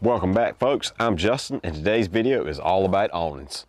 Welcome back, folks. I'm Justin, and today's video is all about awnings.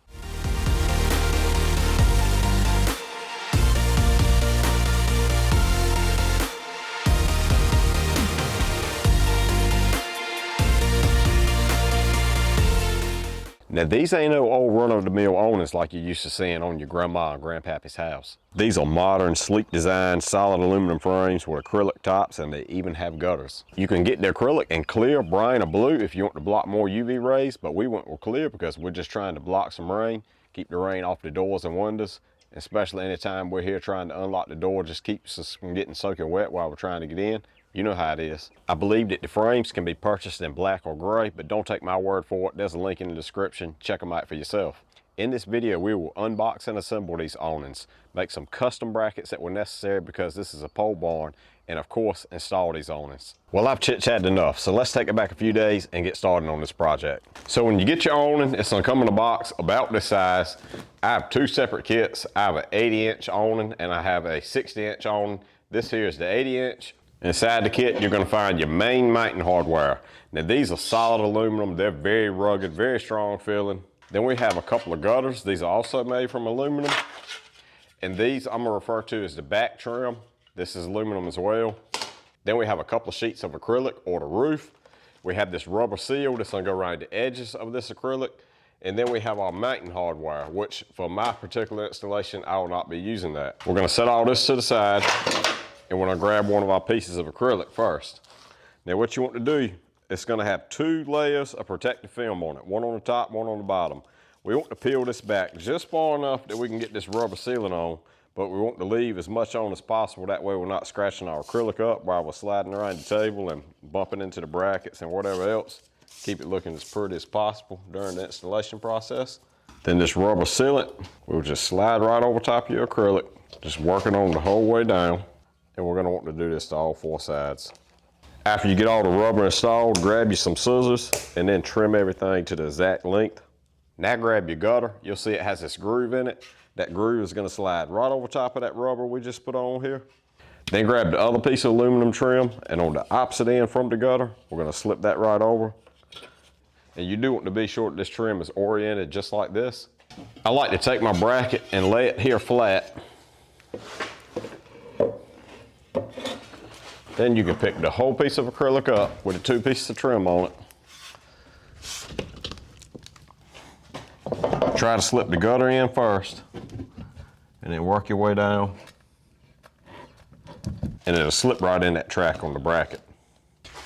Now, these ain't no old run-of-the-mill awnings like you're used to seeing on your grandma and grandpappy's house. These are modern, sleek design, solid aluminum frames with acrylic tops, and they even have gutters. You can get the acrylic in clear, brine, or blue if you want to block more UV rays, but we went with clear because we're just trying to block some rain, keep the rain off the doors and windows, especially anytime we're here trying to unlock the door, just keeps us from getting soaking wet while we're trying to get in. You know how it is. I believe that the frames can be purchased in black or gray, but don't take my word for it. There's a link in the description. Check them out for yourself. In this video, we will unbox and assemble these awnings, make some custom brackets that were necessary because this is a pole barn, and of course, install these awnings. Well, I've chit-chatted enough, so let's take it back a few days and get started on this project. So when you get your awning, it's gonna come in a box about this size. I have two separate kits. I have an 80-inch awning and I have a 60-inch awning. This here is the 80-inch. Inside the kit, you're going to find your main mounting hardware. Now, these are solid aluminum. They're very rugged, very strong feeling. Then we have a couple of gutters. These are also made from aluminum. And these I'm going to refer to as the back trim. This is aluminum as well. Then we have a couple of sheets of acrylic or the roof. We have this rubber seal that's going to go around the edges of this acrylic. And then we have our mounting hardware, which for my particular installation, I will not be using that. We're going to set all this to the side. And we're gonna grab one of our pieces of acrylic first. Now what you want to do, it's gonna have two layers of protective film on it, one on the top, one on the bottom. We want to peel this back just far enough that we can get this rubber sealing on, but we want to leave as much on as possible. That way we're not scratching our acrylic up while we're sliding around the table and bumping into the brackets and whatever else. Keep it looking as pretty as possible during the installation process. Then this rubber sealant, we'll just slide right over top of your acrylic, just working on the whole way down. And we're gonna want to do this to all four sides. After you get all the rubber installed, grab you some scissors and then trim everything to the exact length. Now grab your gutter. You'll see it has this groove in it. That groove is gonna slide right over top of that rubber we just put on here. Then grab the other piece of aluminum trim, and on the opposite end from the gutter, we're gonna slip that right over. And you do want to be sure that this trim is oriented just like this. I like to take my bracket and lay it here flat. Then you can pick the whole piece of acrylic up with the two pieces of trim on it. Try to slip the gutter in first, and then work your way down. And it'll slip right in that track on the bracket.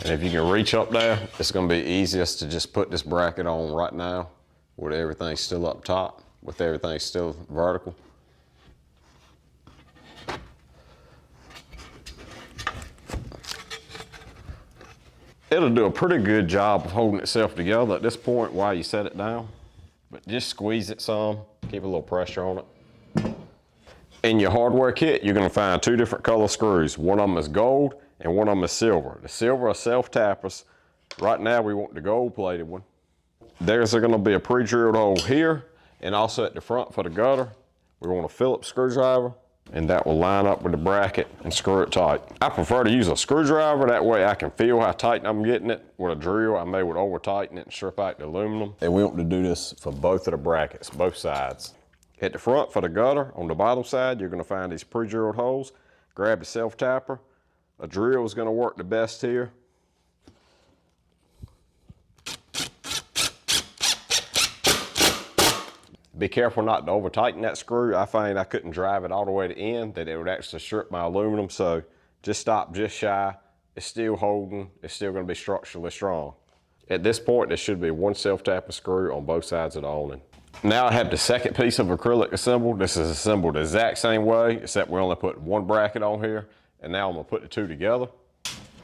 And if you can reach up there, it's gonna be easiest to just put this bracket on right now with everything still up top, with everything still vertical. It'll do a pretty good job of holding itself together at this point while you set it down. But just squeeze it some, keep a little pressure on it. In your hardware kit, you're gonna find two different color screws. One of them is gold and one of them is silver. The silver are self-tappers. Right now we want the gold plated one. There's gonna be a pre-drilled hole here and also at the front for the gutter. We want a Phillips screwdriver, and that will line up with the bracket and screw it tight. I prefer to use a screwdriver, that way I can feel how tight I'm getting it. With a drill, I may would over tighten it and strip out the aluminum. And we want to do this for both of the brackets, both sides. At the front for the gutter, on the bottom side, you're gonna find these pre-drilled holes. Grab the self-tapper. A drill is gonna work the best here. Be careful not to over tighten that screw. I find I couldn't drive it all the way to the end, that it would actually strip my aluminum. So just stop just shy. It's still holding. It's still going to be structurally strong. At this point, there should be one self-tapping screw on both sides of the awning. Now I have the second piece of acrylic assembled. This is assembled the exact same way, except we only put one bracket on here. And now I'm going to put the two together.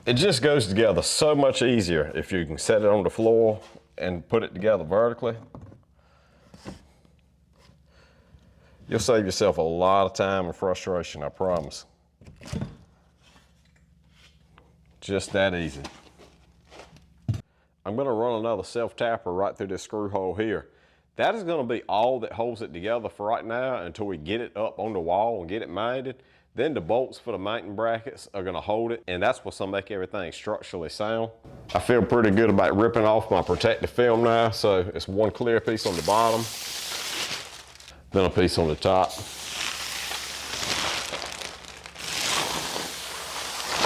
It just goes together so much easier if you can set it on the floor and put it together vertically. You'll save yourself a lot of time and frustration, I promise. Just that easy. I'm gonna run another self-tapper right through this screw hole here. That is gonna be all that holds it together for right now until we get it up on the wall and get it mounted. Then the bolts for the mounting brackets are gonna hold it, and that's what's gonna make everything structurally sound. I feel pretty good about ripping off my protective film now, so it's one clear piece on the bottom, then a piece on the top.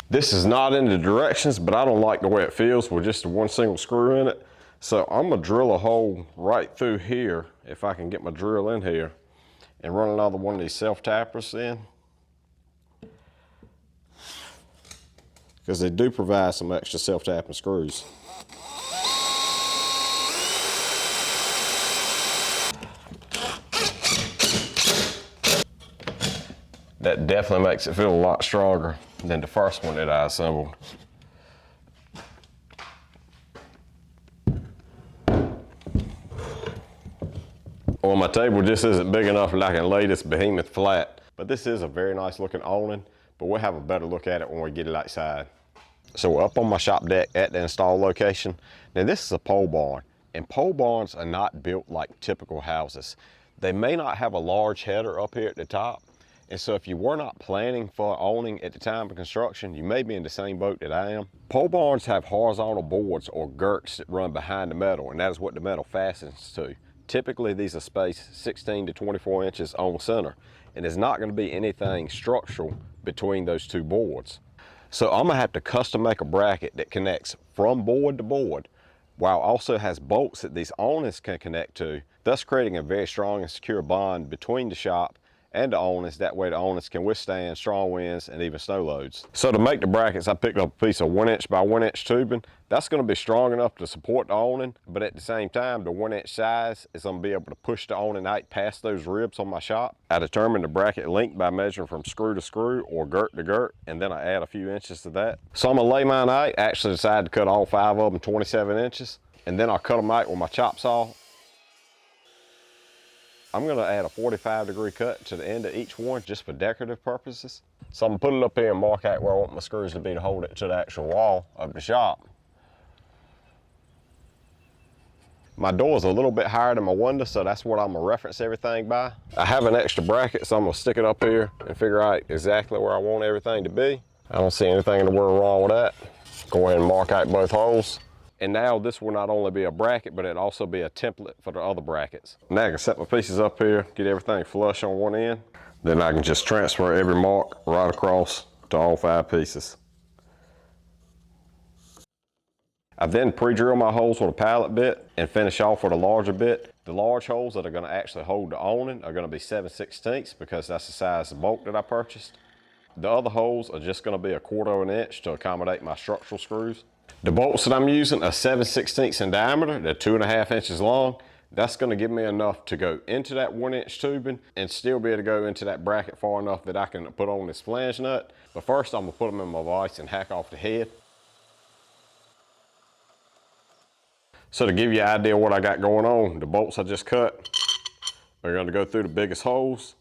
This is not in the directions, but I don't like the way it feels with just one single screw in it. So I'm gonna drill a hole right through here, if I can get my drill in here, and run another one of these self-tappers in. Because they do provide some extra self-tapping screws. That definitely makes it feel a lot stronger than the first one that I assembled. Well, my table just isn't big enough that I can lay this behemoth flat, but this is a very nice looking awning, but we'll have a better look at it when we get it outside. So we're up on my shop deck at the install location. Now this is a pole barn, and pole barns are not built like typical houses. They may not have a large header up here at the top, and so if you were not planning for awning at the time of construction, you may be in the same boat that I am. Pole barns have horizontal boards or girts that run behind the metal, and that is what the metal fastens to. Typically these are spaced 16 to 24 inches on center, and there's not going to be anything structural between those two boards. So I'm gonna have to custom make a bracket that connects from board to board, while also has bolts that these awnings can connect to, thus creating a very strong and secure bond between the shop and the awnings. That way the awnings can withstand strong winds and even snow loads. So to make the brackets, I picked up a piece of 1" by 1" tubing. That's gonna be strong enough to support the awning, but at the same time, the 1" size is gonna be able to push the awning out past those ribs on my shop. I determined the bracket length by measuring from screw to screw or girt to girt, and then I add a few inches to that. So I'm gonna lay mine out. I actually decided to cut all 5 of them 27 inches, and then I'll cut them out with my chop saw. I'm gonna add a 45-degree cut to the end of each one just for decorative purposes. So I'm gonna put it up here and mark out where I want my screws to be to hold it to the actual wall of the shop. My door is a little bit higher than my window, so that's what I'm gonna reference everything by. I have an extra bracket, so I'm gonna stick it up here and figure out exactly where I want everything to be. I don't see anything in the world wrong with that. Go ahead and mark out both holes. And now this will not only be a bracket, but it'll also be a template for the other brackets. Now I can set my pieces up here, get everything flush on one end. Then I can just transfer every mark right across to all 5 pieces. I then pre-drill my holes with a pallet bit and finish off with a larger bit. The large holes that are gonna actually hold the awning are gonna be 7/16 because that's the size of the bolt that I purchased. The other holes are just gonna be 1/4 of an inch to accommodate my structural screws. The bolts that I'm using are 7/16 in diameter. They're 2.5 inches long. That's gonna give me enough to go into that 1" tubing and still be able to go into that bracket far enough that I can put on this flange nut. But first I'm gonna put them in my vise and hack off the head. So to give you an idea of what I got going on, the bolts I just cut are gonna go through the biggest holes.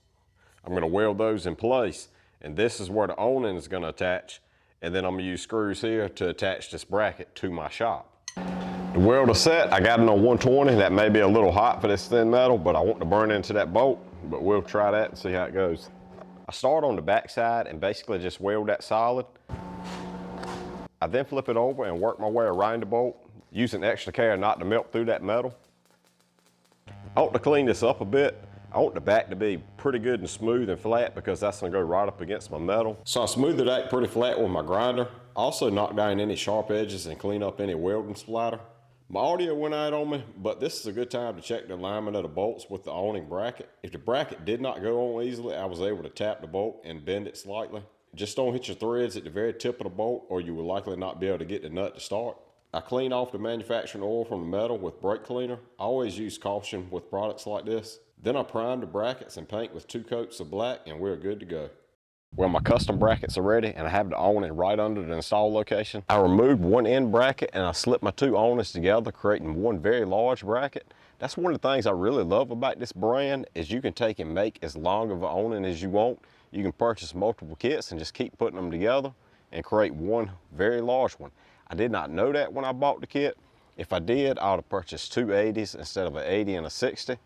I'm gonna weld those in place, and this is where the awning is gonna attach. And then I'm gonna use screws here to attach this bracket to my shop. The weld is set. I got it on 120. That may be a little hot for this thin metal, but I want to burn into that bolt, but we'll try that and see how it goes. I start on the back side and basically just weld that solid. I then flip it over and work my way around the bolt, using extra care not to melt through that metal. I want to clean this up a bit. I want the back to be pretty good and smooth and flat because that's gonna go right up against my metal. So I smooth it out pretty flat with my grinder. I also knock down any sharp edges and clean up any welding splatter. My audio went out on me, but this is a good time to check the alignment of the bolts with the awning bracket. If the bracket did not go on easily, I was able to tap the bolt and bend it slightly. Just don't hit your threads at the very tip of the bolt or you will likely not be able to get the nut to start. I clean off the manufacturing oil from the metal with brake cleaner. I always use caution with products like this. Then I prime the brackets and paint with 2 coats of black and we're good to go. Well, my custom brackets are ready and I have the awning right under the install location. I removed one end bracket and I slipped my 2 awnings together, creating one very large bracket. That's one of the things I really love about this brand is you can take and make as long of an awning as you want. You can purchase multiple kits and just keep putting them together and create one very large one. I did not know that when I bought the kit. If I did, I would have purchased 2 80s instead of an 80 and a 60.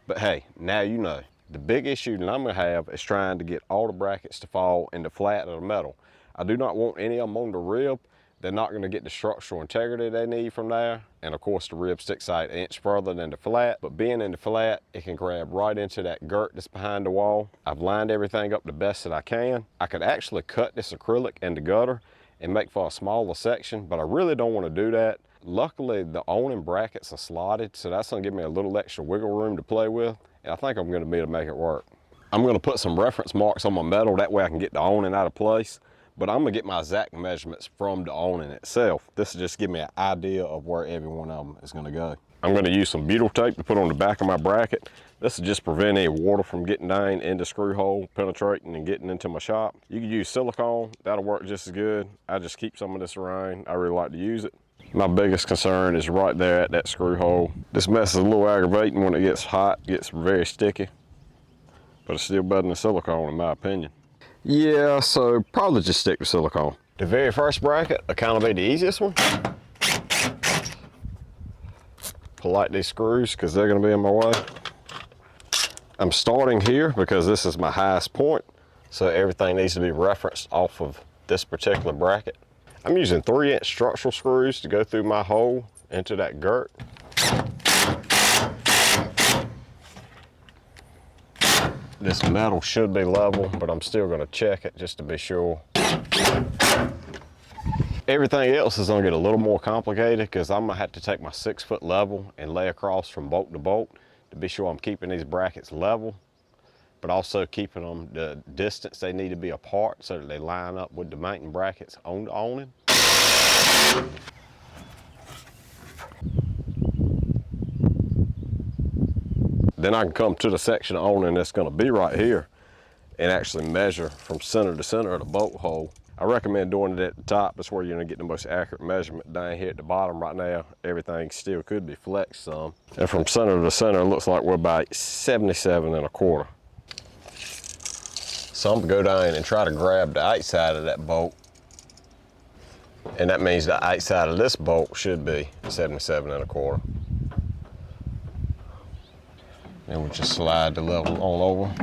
But hey, now you know. The big issue that I'm gonna have is trying to get all the brackets to fall in the flat of the metal. I do not want any of them on the rib. They're not gonna get the structural integrity they need from there. And of course the rib sticks out an inch further than the flat, but being in the flat, it can grab right into that girt that's behind the wall. I've lined everything up the best that I can. I could actually cut this acrylic in the gutter and make for a smaller section, but I really don't wanna do that. Luckily, the awning brackets are slotted, so that's gonna give me a little extra wiggle room to play with. And I think I'm gonna be able to make it work. I'm gonna put some reference marks on my metal, that way I can get the awning out of place. But I'm gonna get my exact measurements from the awning itself. This will just give me an idea of where every one of them is gonna go. I'm gonna use some butyl tape to put on the back of my bracket. This will just prevent any water from getting down in the screw hole, penetrating and getting into my shop. You can use silicone, that'll work just as good. I just keep some of this around. I really like to use it. My biggest concern is right there at that screw hole. This mess is a little aggravating when it gets hot, it gets very sticky, but it's still better than silicone in my opinion. Yeah, so probably just stick with silicone. The very first bracket will kind of be the easiest one. Pull out these screws because they're gonna be in my way. I'm starting here because this is my highest point, so everything needs to be referenced off of this particular bracket. I'm using 3-inch structural screws to go through my hole into that girt. This metal should be level, but I'm still gonna check it just to be sure. Everything else is gonna get a little more complicated because I'm gonna have to take my 6-foot level and lay across from bolt to bolt to be sure I'm keeping these brackets level, but also keeping them the distance they need to be apart so that they line up with the mounting brackets on the awning. Then I can come to the section of awning that's gonna be right here and actually measure from center to center of the bolt hole. I recommend doing it at the top. That's where you're gonna get the most accurate measurement. Down here at the bottom right now, everything still could be flexed some. And from center to center, it looks like we're about 77 1/4. So I'm gonna go down and try to grab the outside of that bolt. And that means the outside of this bolt should be 77 1/4. Then we just slide the level on over.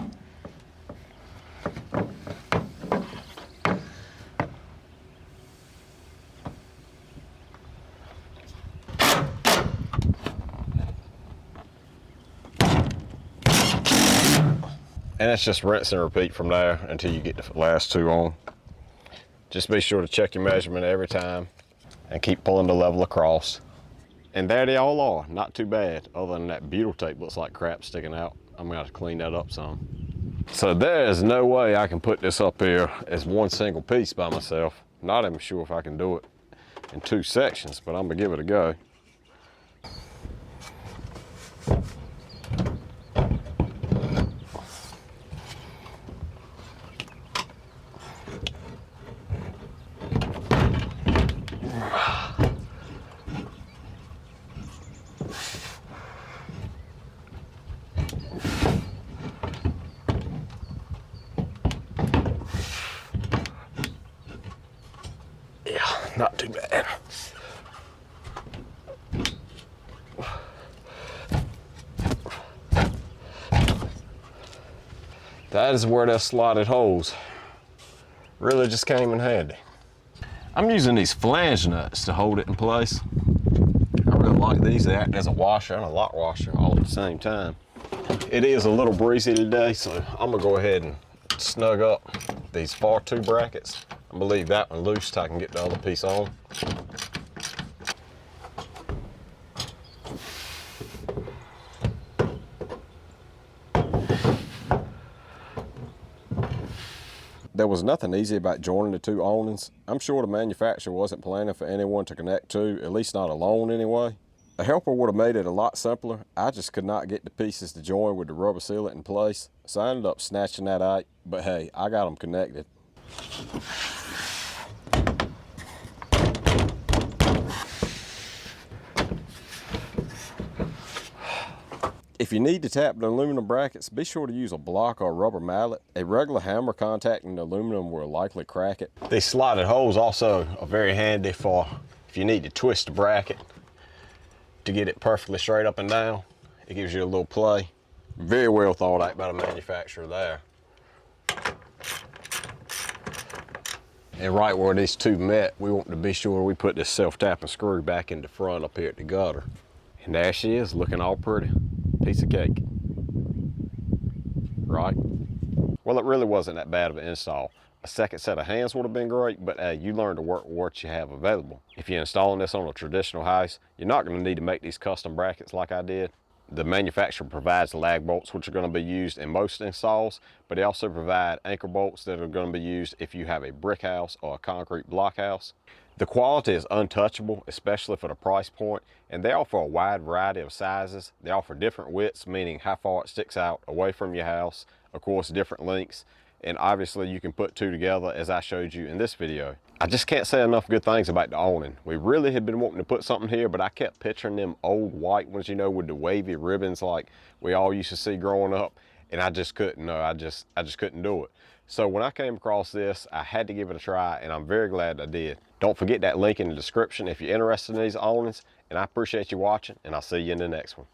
And it's just rinse and repeat from there until you get the last two on. Just be sure to check your measurement every time and keep pulling the level across. And there they all are, not too bad. Other than that butyl tape looks like crap sticking out. I'm gonna have to clean that up some. So there is no way I can put this up here as one single piece by myself. Not even sure if I can do it in 2 sections, but I'm gonna give it a go. Not too bad. That is where that slotted holes really just came in handy. I'm using these flange nuts to hold it in place. I really like these. They act as a washer and a lock washer all at the same time. It is a little breezy today, so I'm gonna go ahead and snug up these far 2 brackets. I'm gonna leave that one loose so I can get the other piece on. There was nothing easy about joining the 2 awnings. I'm sure the manufacturer wasn't planning for anyone to connect to, at least not alone anyway. A helper would have made it a lot simpler. I just could not get the pieces to join with the rubber sealant in place, so I ended up snatching that out, but hey, I got them connected. If you need to tap the aluminum brackets, be sure to use a block or a rubber mallet. A regular hammer contacting the aluminum will likely crack it. These slotted holes also are very handy for if you need to twist the bracket to get it perfectly straight up and down. It gives you a little play. Very well thought out by the manufacturer there. And right where these two met, we want to be sure we put this self-tapping screw back in the front up here at the gutter. And there she is, looking all pretty. Piece of cake. Right? Well, it really wasn't that bad of an install. A second set of hands would have been great, but you learn to work with what you have available. If you're installing this on a traditional house, you're not going to need to make these custom brackets like I did. The manufacturer provides lag bolts, which are going to be used in most installs, but they also provide anchor bolts that are going to be used if you have a brick house or a concrete block house. The quality is untouchable, especially for the price point, and they offer a wide variety of sizes. They offer different widths, meaning how far it sticks out away from your house, of course different lengths, and obviously you can put two together as I showed you in this video. I just can't say enough good things about the awning. We really had been wanting to put something here, but I kept picturing them old white ones, you know, with the wavy ribbons like we all used to see growing up, and I just couldn't. I just couldn't do it. So when I came across this, I had to give it a try, and I'm very glad I did. Don't forget that link in the description if you're interested in these awnings, and I appreciate you watching, and I'll see you in the next one.